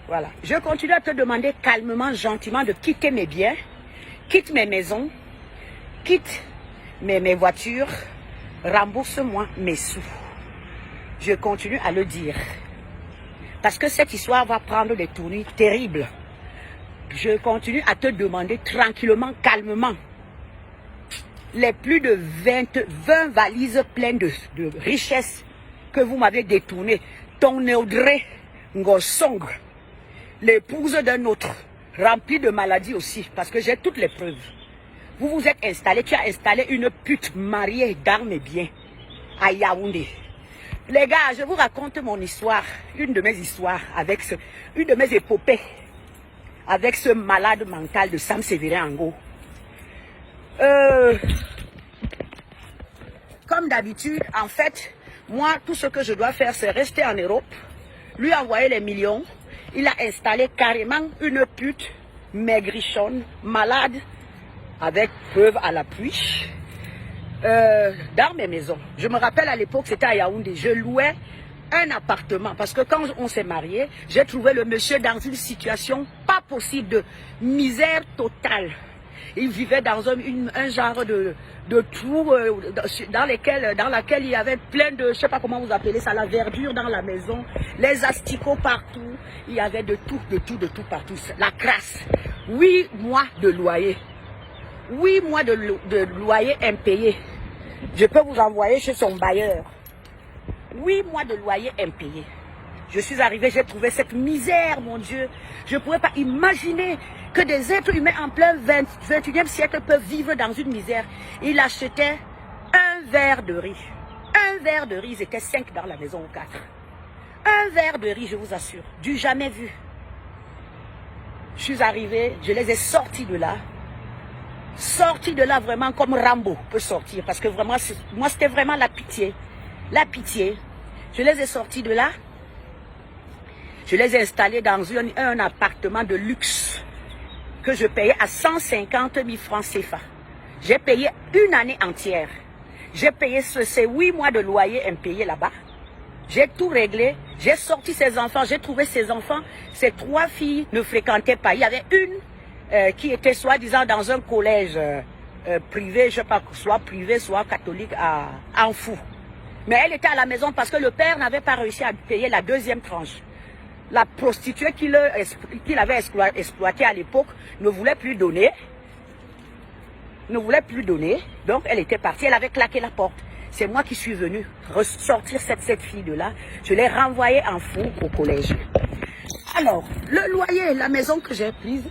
Voilà. Je continue à te demander calmement, gentiment de quitter mes biens, quitte mes maisons, quitte mes voitures, rembourse-moi mes sous. Je continue à le dire. Parce que cette histoire va prendre des tournures terribles. Je continue à te demander tranquillement, calmement. Les plus de 20 valises pleines de richesses que vous m'avez détournées. Ton Audrey Ngosong, l'épouse d'un autre, remplie de maladies aussi, parce que j'ai toutes les preuves. Vous vous êtes installé, tu as installé une pute mariée d'armes et biens à Yaoundé. Les gars, je vous raconte mon histoire, une de mes histoires, une de mes épopées, avec ce malade mental de Sam Sévérin Ango. Comme d'habitude, en fait, moi, tout ce que je dois faire, c'est rester en Europe, lui envoyer les millions. Il a installé carrément une pute maigrichonne, malade, avec preuve à l'appui, dans mes maisons. Je me rappelle à l'époque, c'était à Yaoundé, je louais un appartement, parce que quand on s'est marié, j'ai trouvé le monsieur dans une situation pas possible, de misère totale. Il vivait dans un genre de trou dans laquelle il y avait plein de, je sais pas comment vous appelez ça, la verdure dans la maison, les asticots partout, il y avait de tout partout, la crasse. 8 mois de loyer. 8 mois de loyer impayé. Je peux vous envoyer chez son bailleur. 8 mois de loyer impayé. Je suis arrivé, j'ai trouvé cette misère, mon Dieu. Je ne pouvais pas imaginer que des êtres humains en plein 21e siècle peuvent vivre dans une misère. Il achetait un verre de riz. Un verre de riz, ils étaient 5 dans la maison ou 4. Un verre de riz, je vous assure, du jamais vu. Je suis arrivé, je les ai sortis de là. Sortis de là vraiment comme Rambo peut sortir. Parce que vraiment, moi c'était vraiment la pitié. La pitié. Je les ai sortis de là. Je les ai installés dans un appartement de luxe que je payais à 150 000 francs CFA. J'ai payé une année entière. J'ai payé ces 8 mois de loyer impayé là-bas. J'ai tout réglé. J'ai sorti ces enfants. J'ai trouvé ces enfants. Ces 3 filles ne fréquentaient pas. Il y avait une qui était soi-disant dans un collège privé, je ne sais pas, soit privé, soit catholique à Anfou. Mais elle était à la maison parce que le père n'avait pas réussi à payer la 2e tranche. La prostituée qu'il avait exploitée à l'époque ne voulait plus donner. Donc elle était partie, elle avait claqué la porte. C'est moi qui suis venu ressortir cette fille de là. Je l'ai renvoyée en fou au collège. Alors, le loyer, la maison que j'ai prise,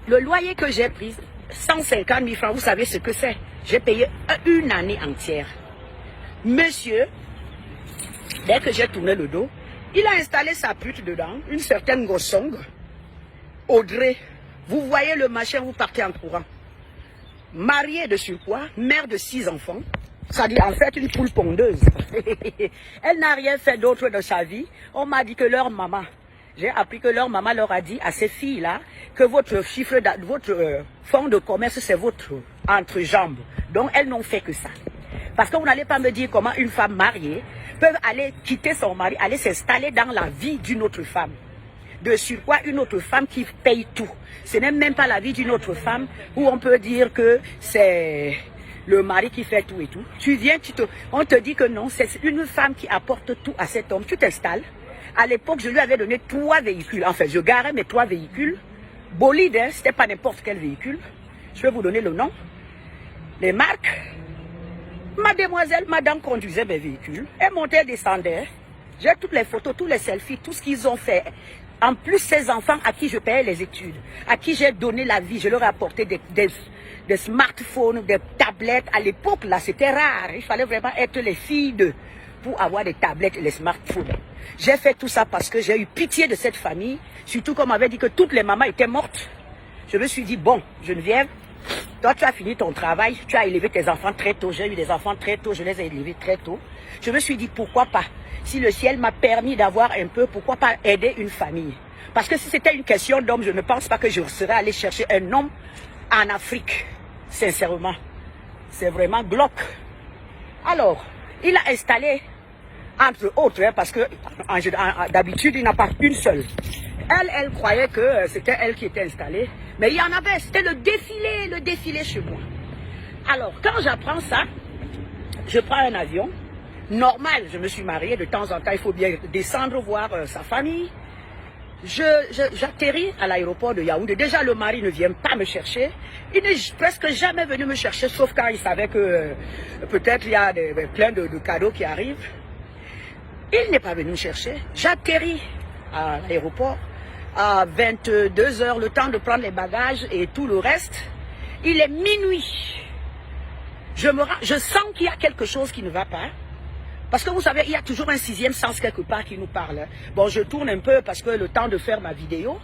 le loyer que j'ai pris, 150 000 francs, vous savez ce que c'est? J'ai payé une année entière. Monsieur, dès que j'ai tourné le dos, il a installé sa pute dedans, une certaine Ngosong, Audrey. Vous voyez le machin, vous partez en courant. Mariée de surpoids, mère de 6 enfants, c'est-à-dire en fait une poule pondeuse. Elle n'a rien fait d'autre de sa vie. On m'a dit que leur maman, j'ai appris que leur maman leur a dit à ces filles-là que votre fonds de commerce, c'est votre entrejambe. Donc elles n'ont fait que ça. Parce que vous n'allez pas me dire comment une femme mariée peut aller quitter son mari, aller s'installer dans la vie d'une autre femme. De surcroît, une autre femme qui paye tout. Ce n'est même pas la vie d'une autre femme où on peut dire que c'est le mari qui fait tout et tout. Tu viens, on te dit que non, c'est une femme qui apporte tout à cet homme. Tu t'installes. À l'époque, je lui avais donné 3 véhicules. Enfin, je garais mes 3 véhicules. Bolide, hein, c'était pas n'importe quel véhicule. Je vais vous donner le nom. Les marques. Mademoiselle, madame conduisait mes véhicules. Elle montait et descendait. J'ai toutes les photos, tous les selfies, tout ce qu'ils ont fait. En plus, ces enfants à qui je payais les études, à qui j'ai donné la vie, je leur ai apporté des smartphones, des tablettes. À l'époque, là, c'était rare. Il fallait vraiment être les filles pour avoir des tablettes et les smartphones. J'ai fait tout ça parce que j'ai eu pitié de cette famille. Surtout qu'on m'avait dit que toutes les mamans étaient mortes. Je me suis dit, bon, Geneviève, toi, tu as fini ton travail, tu as élevé tes enfants très tôt. J'ai eu des enfants très tôt, je les ai élevés très tôt. Je me suis dit, pourquoi pas? Si le ciel m'a permis d'avoir un peu, pourquoi pas aider une famille? Parce que si c'était une question d'homme, je ne pense pas que je serais allé chercher un homme en Afrique. Sincèrement, c'est vraiment glauque. Alors, il a installé entre autres, hein, parce que d'habitude, il n'a pas une seule. Elle croyait que c'était elle qui était installée, mais il y en avait, c'était le défilé chez moi. Alors, quand j'apprends ça, je prends un avion. Normal, je me suis mariée, de temps en temps, il faut bien descendre voir sa famille. J'atterris à l'aéroport de Yaoundé. Déjà, le mari ne vient pas me chercher. Il n'est presque jamais venu me chercher, sauf quand il savait que peut-être il y a plein de cadeaux qui arrivent. Il n'est pas venu me chercher. J'atterris à l'aéroport à 22 h, le temps de prendre les bagages et tout le reste. Il est minuit. Je sens qu'il y a quelque chose qui ne va pas. Parce que vous savez, il y a toujours un sixième sens quelque part qui nous parle. Bon, je tourne un peu parce que le temps de faire ma vidéo,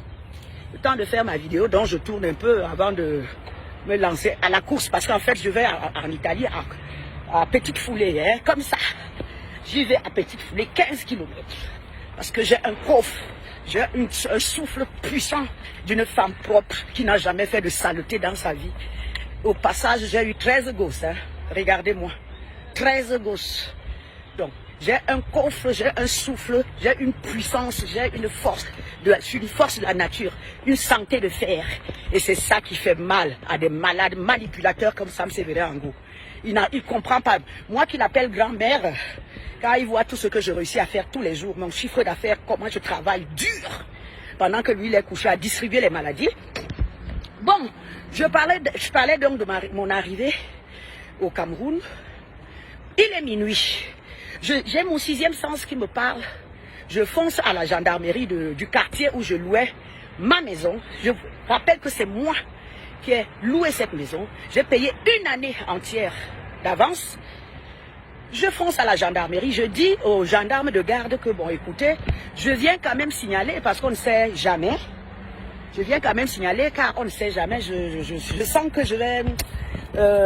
donc je tourne un peu avant de me lancer à la course. Parce qu'en fait, je vais en Italie à petite foulée, hein, comme ça. J'y vais à petite foulée, 15 km. Parce que j'ai un coffre, j'ai un souffle puissant d'une femme propre qui n'a jamais fait de saleté dans sa vie. Au passage, j'ai eu 13 gosses, hein. Regardez-moi, 13 gosses. Donc, j'ai un coffre, j'ai un souffle, j'ai une puissance, j'ai une force, je suis une force de la nature, une santé de fer. Et c'est ça qui fait mal à des malades manipulateurs comme Sam Sévérin Angot. Il ne comprend pas. Moi qui l'appelle grand-mère, quand il voit tout ce que je réussis à faire tous les jours, mon chiffre d'affaires, comment je travaille dur, pendant que lui il est couché à distribuer les maladies. Bon, je parlais donc de mon arrivée au Cameroun. Il est minuit. J'ai mon sixième sens qui me parle. Je fonce à la gendarmerie du quartier où je louais ma maison. Je rappelle que c'est moi qui ai loué cette maison. J'ai payé une année entière d'avance. Je fonce à la gendarmerie. Je dis aux gendarmes de garde que, bon, écoutez, je viens quand même signaler parce qu'on ne sait jamais. Je viens quand même signaler car on ne sait jamais. Je sens que je vais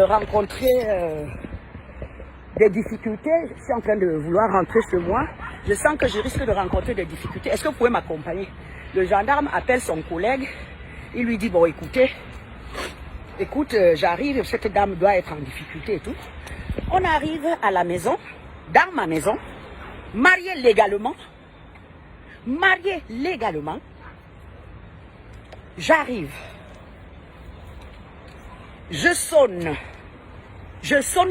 rencontrer... des difficultés, je suis en train de vouloir rentrer chez moi, je sens que je risque de rencontrer des difficultés. Est-ce que vous pouvez m'accompagner? Le gendarme appelle son collègue, il lui dit, bon écoute, j'arrive, cette dame doit être en difficulté et tout. On arrive à la maison, dans ma maison, mariée légalement, j'arrive, je sonne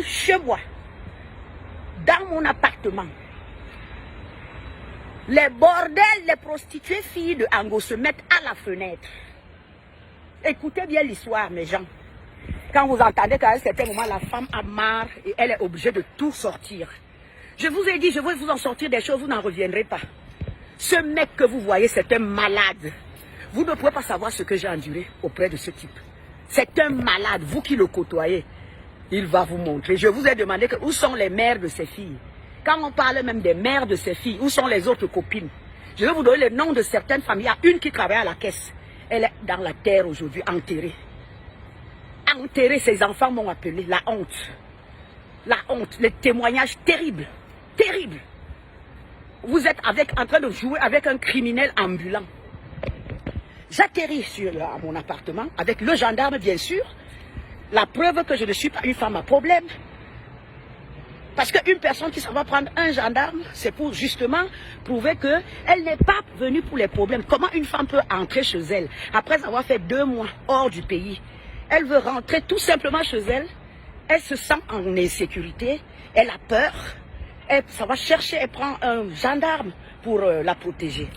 chez moi. Dans mon appartement, les bordels, les prostituées filles de Angot se mettent à la fenêtre. Écoutez bien l'histoire, mes gens. Quand vous entendez qu'à un certain moment, la femme a marre et elle est obligée de tout sortir. Je vous ai dit, je vais vous en sortir des choses, vous n'en reviendrez pas. Ce mec que vous voyez, c'est un malade. Vous ne pouvez pas savoir ce que j'ai enduré auprès de ce type. C'est un malade, vous qui le côtoyez. Il va vous montrer. Je vous ai demandé où sont les mères de ces filles. Quand on parle même des mères de ces filles, où sont les autres copines? Je vais vous donner le nom de certaines familles. Il y a une qui travaille à la caisse. Elle est dans la terre aujourd'hui, enterrée. Enterrée, ses enfants m'ont appelé. La honte. La honte. Les témoignages terribles. Terribles. Vous êtes en train de jouer avec un criminel ambulant. J'atterris à mon appartement avec le gendarme, bien sûr. La preuve que je ne suis pas une femme à problème. Parce qu'une personne qui s'en va prendre un gendarme, c'est pour justement prouver qu'elle n'est pas venue pour les problèmes. Comment une femme peut entrer chez elle après avoir fait 2 mois hors du pays? Elle veut rentrer tout simplement chez elle. Elle se sent en insécurité. Elle a peur. Ça va chercher, elle prend un gendarme pour la protéger.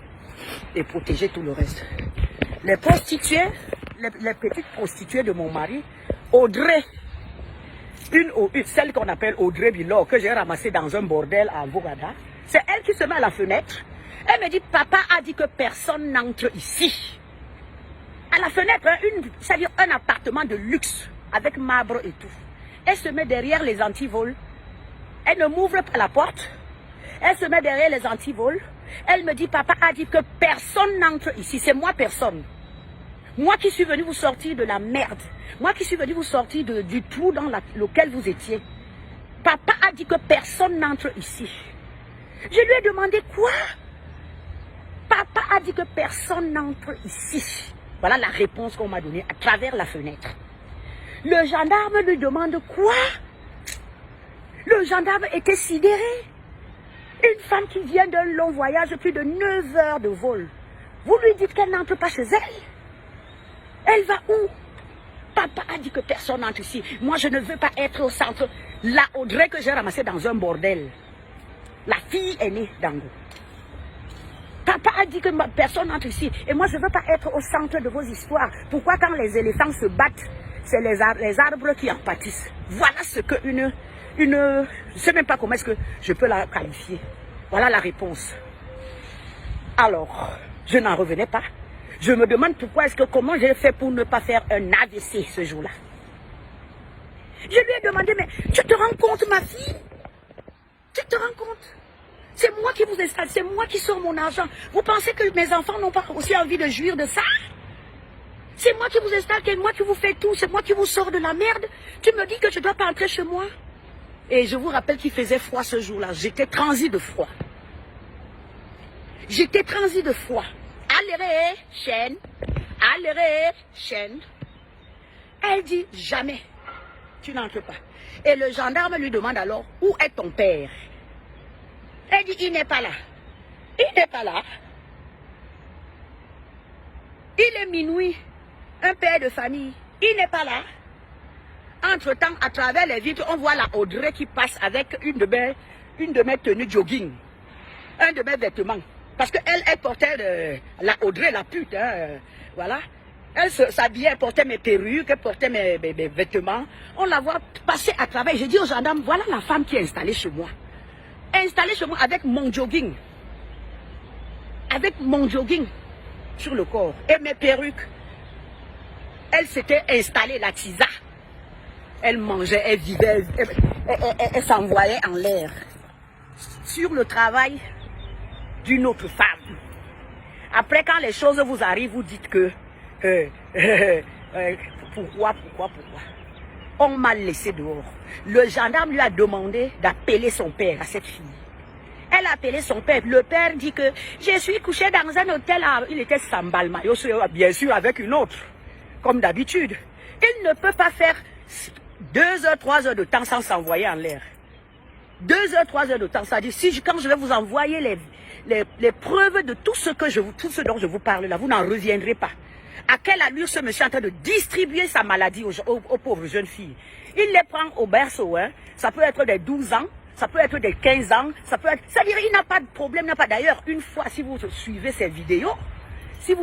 Et protéger tout le reste. Les prostituées, les petites prostituées de mon mari, Audrey, celle qu'on appelle Audrey Bilor, que j'ai ramassée dans un bordel à Vogada, c'est elle qui se met à la fenêtre. Elle me dit, papa a dit que personne n'entre ici. À la fenêtre, c'est-à-dire un appartement de luxe, avec marbre et tout. Elle se met derrière les antivols. Elle ne m'ouvre pas la porte. Elle se met derrière les antivols. Elle me dit, papa a dit que personne n'entre ici. C'est moi personne. Moi qui suis venu vous sortir de la merde. Moi qui suis venu vous sortir du trou dans lequel vous étiez. Papa a dit que personne n'entre ici. Je lui ai demandé quoi? Papa a dit que personne n'entre ici. Voilà la réponse qu'on m'a donnée à travers la fenêtre. Le gendarme lui demande quoi? Le gendarme était sidéré. Une femme qui vient d'un long voyage, plus de 9 heures de vol. Vous lui dites qu'elle n'entre pas chez elle. Elle va où? Papa a dit que personne n'entre ici. Moi, je ne veux pas être au centre. La Audrey que j'ai ramassée dans un bordel. La fille est née d'Ango. Papa a dit que personne n'entre ici. Et moi, je ne veux pas être au centre de vos histoires. Pourquoi quand les éléphants se battent, c'est les arbres qui en pâtissent? Voilà ce que je ne sais même pas comment est-ce que je peux la qualifier. Voilà la réponse. Alors, je n'en revenais pas. Je me demande comment j'ai fait pour ne pas faire un AVC ce jour-là. Je lui ai demandé, mais tu te rends compte, ma fille? Tu te rends compte? C'est moi qui vous installe, c'est moi qui sors mon argent. Vous pensez que mes enfants n'ont pas aussi envie de jouir de ça? C'est moi qui vous installe, c'est moi qui vous fais tout, c'est moi qui vous sors de la merde. Tu me dis que je ne dois pas entrer chez moi? Et je vous rappelle qu'il faisait froid ce jour-là. J'étais transi de froid. J'étais transi de froid. Allez, chaîne. Allez, chaîne. Elle dit jamais. Tu n'entres pas. Et le gendarme lui demande alors, où est ton père? Elle dit, il n'est pas là. Il n'est pas là. Il est minuit. Un père de famille. Il n'est pas là. Entre-temps, à travers les vitres, on voit la Audrey qui passe avec une de mes tenues jogging. Un de mes vêtements. Parce qu'elle portait la Audrey, la pute. Hein, voilà. Elle s'habillait, elle portait mes perruques, elle portait mes vêtements. On la voit passer à travers. J'ai dit aux gendarmes, voilà la femme qui est installée chez moi. Installée chez moi avec mon jogging. Avec mon jogging sur le corps. Et mes perruques. Elle s'était installée, la tisa. Elle mangeait, elle vivait, elle s'envoyait en l'air. Sur le travail d'une autre femme. Après, quand les choses vous arrivent, vous dites que pourquoi? On m'a laissé dehors. Le gendarme lui a demandé d'appeler son père à cette fille. Elle a appelé son père. Le père dit que je suis couché dans un hôtel. Il était Sambalmayo, bien sûr, avec une autre, comme d'habitude. Il ne peut pas faire 2 heures, 3 heures de temps sans s'envoyer en l'air. 2 heures, 3 heures de temps, ça dit, quand je vais vous envoyer les preuves de tout ce dont je vous parle là, vous n'en reviendrez pas. À quelle allure ce monsieur est en train de distribuer sa maladie aux pauvres jeunes filles? Il les prend au berceau, hein. Ça peut être des 12 ans, ça peut être des 15 ans, ça peut être... C'est-à-dire, il n'a pas de problème, n'a pas... D'ailleurs, une fois, si vous suivez ces vidéos, il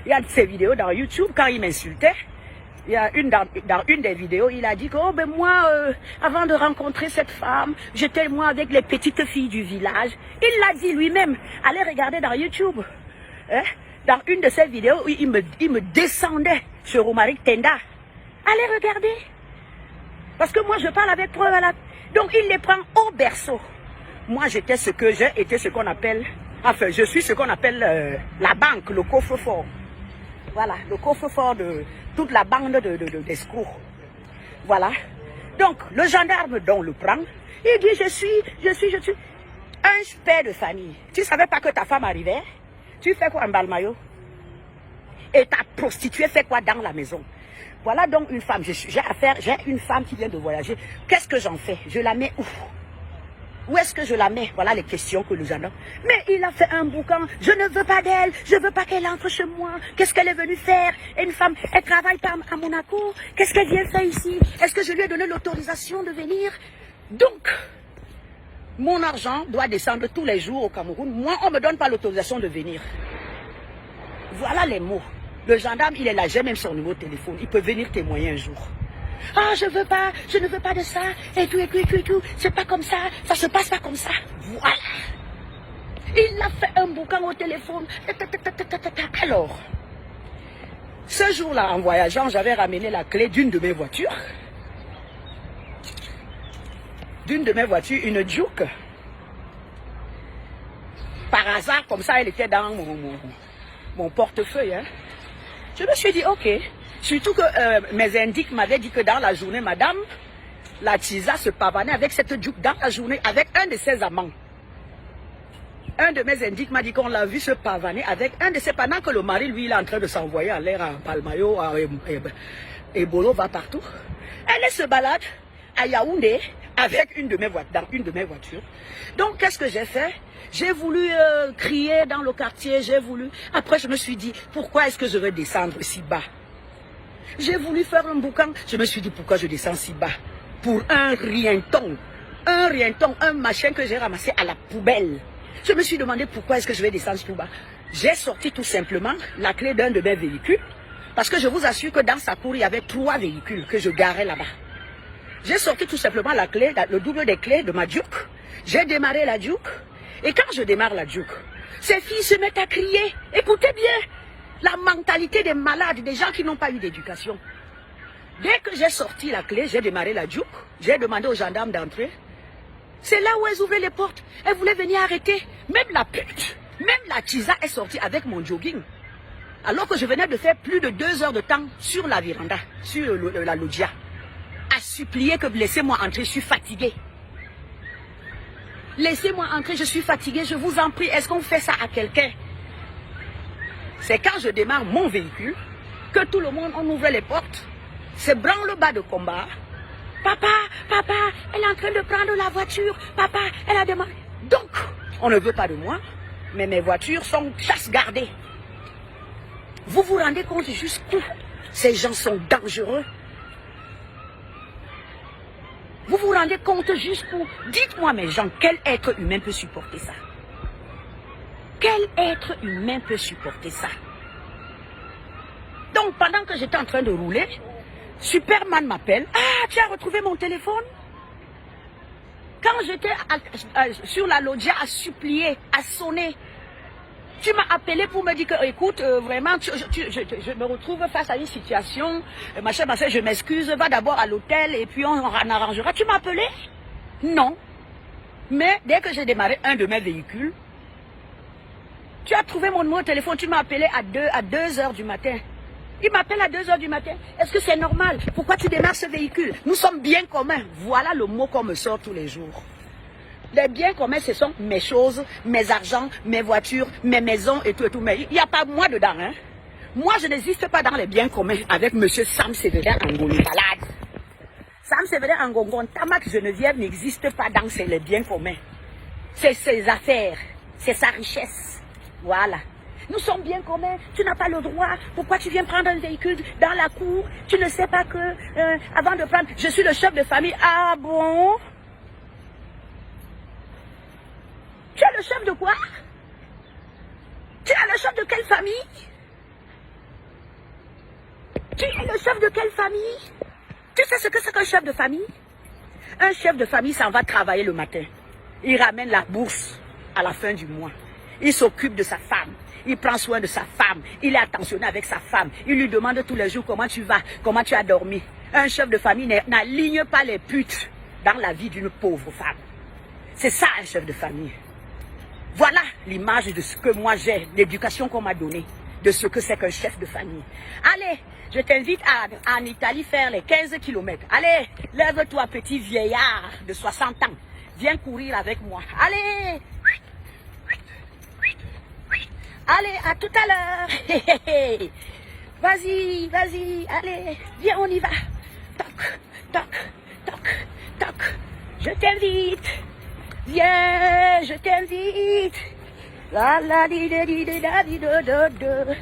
y a ces vidéos dans YouTube, quand il m'insultait, il y a dans une des vidéos, il a dit que, moi, avant de rencontrer cette femme, j'étais moi avec les petites filles du village. Il l'a dit lui-même. Allez regarder dans YouTube. Hein? Dans une de ces vidéos, il me descendait sur Romaric Tenda. Allez regarder. Parce que moi, je parle avec preuve à la... Donc, il les prend au berceau. Moi, je suis ce qu'on appelle la banque, le coffre-fort. Voilà, le coffre-fort de toute la bande d'escrocs. Voilà. Donc, le gendarme dont le prend, il dit, je suis un père de famille. Tu ne savais pas que ta femme arrivait? Tu fais quoi en Balmayo? Et ta prostituée fait quoi dans la maison? Voilà donc une femme. J'ai une femme qui vient de voyager. Qu'est-ce que j'en fais? Je la mets où? Où est-ce que je la mets? Voilà les questions que nous avons. Mais il a fait un boucan. Je ne veux pas d'elle. Je ne veux pas qu'elle entre chez moi. Qu'est-ce qu'elle est venue faire? Et une femme, elle travaille pas à Monaco. Qu'est-ce qu'elle vient faire ici? Est-ce que je lui ai donné l'autorisation de venir? Donc, mon argent doit descendre tous les jours au Cameroun. Moi, on ne me donne pas l'autorisation de venir. Voilà les mots. Le gendarme, il est là. J'ai même son numéro de téléphone. Il peut venir témoigner un jour. Ah, je ne veux pas de ça, et tout. C'est pas comme ça, ça se passe pas comme ça. Voilà. Il a fait un boucan au téléphone. Alors, ce jour-là, en voyageant, j'avais ramené la clé d'une de mes voitures. Une Juke. Par hasard, comme ça, elle était dans mon portefeuille. Hein. Je me suis dit, ok. Surtout que mes indiques m'avaient dit que dans la journée, madame, la Tisa se pavanait avec cette Juke dans la journée, avec un de ses amants. Un de mes indiques m'a dit qu'on l'a vu se pavaner avec un de ses... Pendant que le mari, lui, il est en train de s'envoyer en l'air à Palmayo, et Bolo va partout. Elle se balade à Yaoundé, avec dans une de mes voitures. Donc, qu'est-ce que j'ai fait? J'ai voulu crier dans le quartier, j'ai voulu... Après, je me suis dit, pourquoi est-ce que je vais descendre si bas? J'ai voulu faire un boucan, je me suis dit, pourquoi je descends si bas? Pour un rienton, un machin que j'ai ramassé à la poubelle. Je me suis demandé, pourquoi est-ce que je vais descendre si bas? J'ai sorti tout simplement la clé d'un de mes véhicules, parce que je vous assure que dans sa cour, il y avait 3 véhicules que je garais là-bas. J'ai sorti tout simplement la clé, le double des clés de ma Juke. J'ai démarré la Juke. Et quand je démarre la Juke, ces filles se mettent à crier. Écoutez bien, la mentalité des malades, des gens qui n'ont pas eu d'éducation. Dès que j'ai sorti la clé, j'ai démarré la Juke. J'ai demandé aux gendarmes d'entrer. C'est là où elles ouvraient les portes. Elles voulaient venir arrêter. Même la pute, même la Tisa est sortie avec mon jogging. Alors que je venais de faire plus de 2 heures de temps sur la véranda, sur la loggia. À supplier que laissez-moi entrer, je suis fatiguée. Laissez-moi entrer, je suis fatiguée, je vous en prie, est-ce qu'on fait ça à quelqu'un? C'est quand je démarre mon véhicule que tout le monde, on ouvre les portes. C'est branle-bas de combat. Papa, papa, elle est en train de prendre la voiture. Papa, elle a demandé. Donc, on ne veut pas de moi, mais mes voitures sont chasse gardées. Vous vous rendez compte jusqu'où ces gens sont dangereux? Vous vous rendez compte jusqu'où? Dites-moi mes gens, quel être humain peut supporter ça? Quel être humain peut supporter ça? Donc pendant que j'étais en train de rouler, Superman m'appelle. Ah, tu as retrouvé mon téléphone? Quand j'étais sur la loggia à supplier, à sonner, tu m'as appelé pour me dire que, écoute, vraiment, je me retrouve face à une situation, machin, je m'excuse, va d'abord à l'hôtel et puis on en arrangera. Tu m'as appelé? Non. Mais dès que j'ai démarré un de mes véhicules, tu as trouvé mon numéro de téléphone, tu m'as appelé à 2 heures du matin. Il m'appelle à 2 heures du matin. Est-ce que c'est normal? Pourquoi tu démarres ce véhicule? Nous sommes bien communs. Voilà le mot qu'on me sort tous les jours. Les biens communs, ce sont mes choses, mes argents, mes voitures, mes maisons et tout et tout. Mais il n'y a pas moi dedans. Hein? Moi, je n'existe pas dans les biens communs avec M. Sam Séverin Angongo malade. Sam Séverin Angongo, Tamak Geneviève n'existe pas dans les biens communs. C'est ses affaires, c'est sa richesse. Voilà. Nous sommes bien communs, tu n'as pas le droit. Pourquoi tu viens prendre un véhicule dans la cour? Tu ne sais pas que, avant de prendre, je suis le chef de famille. Ah bon? Tu es le chef de quoi? Tu es le chef de quelle famille? Tu es le chef de quelle famille? Tu sais ce que c'est qu'un chef de famille? Un chef de famille s'en va travailler le matin. Il ramène la bourse à la fin du mois. Il s'occupe de sa femme. Il prend soin de sa femme. Il est attentionné avec sa femme. Il lui demande tous les jours comment tu vas, comment tu as dormi. Un chef de famille n'aligne pas les putes dans la vie d'une pauvre femme. C'est ça un chef de famille. Voilà l'image de ce que moi j'ai, l'éducation qu'on m'a donnée, de ce que c'est qu'un chef de famille. Allez, je t'invite en Italie faire les 15 km. Allez, lève-toi petit vieillard de 60 ans. Viens courir avec moi. Allez! Allez, à tout à l'heure. Vas-y, vas-y, allez, viens, on y va. Toc, toc, toc, toc. Je t'invite. Viens, je t'invite. La la di di di da di do do do.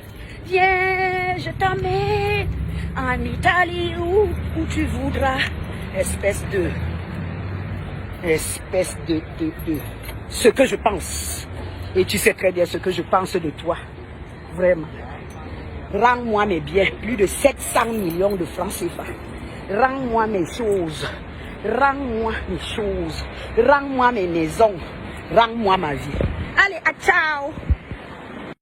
Viens, je t'emmène en Italie où tu voudras. Espèce de ce que je pense. Et tu sais très bien ce que je pense de toi. Vraiment. Rends-moi mes biens. Plus de 700 millions de francs CFA. Rends-moi mes choses. Rends-moi mes choses. Rends-moi mes maisons. Rends-moi ma vie. Allez, à ciao.